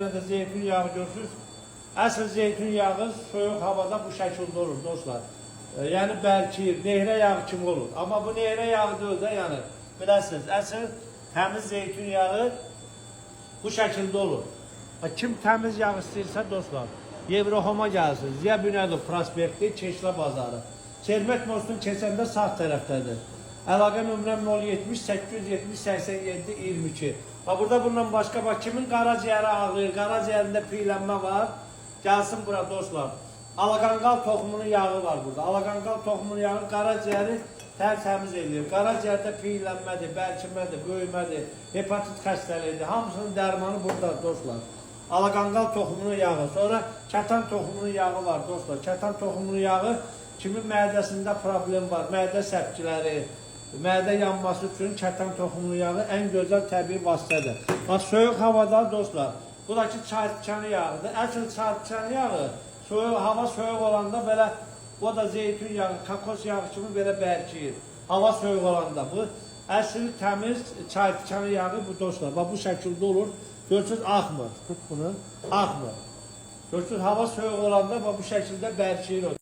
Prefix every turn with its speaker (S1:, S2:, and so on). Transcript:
S1: Zeytin yağı görürsünüz. Əsl zeytin yağı soyuq havada bu şəkildə olur dostlar. Yəni bəlkir, nehrə yağı kimi olur. Amma bu nehrə yağı deyil də, yəni biləsiniz. Əsl təmiz zeytin yağı bu şəkildə olur. Kim təmiz yağ istəyirsə dostlar, Yevrohoma gəlsin. Ziya Bünyadov prospekti, Çeşlə bazarı. Çelmək mostun keçəndə sağ tərəfdədir. Əlaqə nömrəm 070 870 87 22. Burada bundan başqa bak kimin qaraciyəri ağrıyır, qaraciyərində piylənmə var. Gəlsin bura dostlar. Alaqanqal toxumunun yağı var burada. Alaqanqal toxumunun yağı qaraciyəri tərtəmiz edir. Qaraciyərdə piylənmədir, bərkimədir, böyümədir, hepatit xəstəliyidir. Hamısının dərmanı burada dostlar. Alaqanqal toxumunun yağı. Sonra kətan toxumunun yağı var dostlar. Kətan toxumunun yağı kimin mədəsində problem var, mədə səpkiləri, mədə yanması üçün kətan toxumunun yağı ən gözəl təbii vasitədir. Bax, soyuq havada dostlar, bu da ki çaytikanı yağıdır. Əsl çaytikanı yağı, hava soyuq olanda belə, o da zeytun yağı, kakos yağı kimi belə bərkiyir. Hava soyuq olanda bu, əsl təmiz çaytikanı yağı bu dostlar. Bax, bu şəkildə olur. Görürsünüz, axmır. Tut bunu, axmır. Görürsünüz, hava soyuq olanda bax, bu şəkildə bərkiyir o.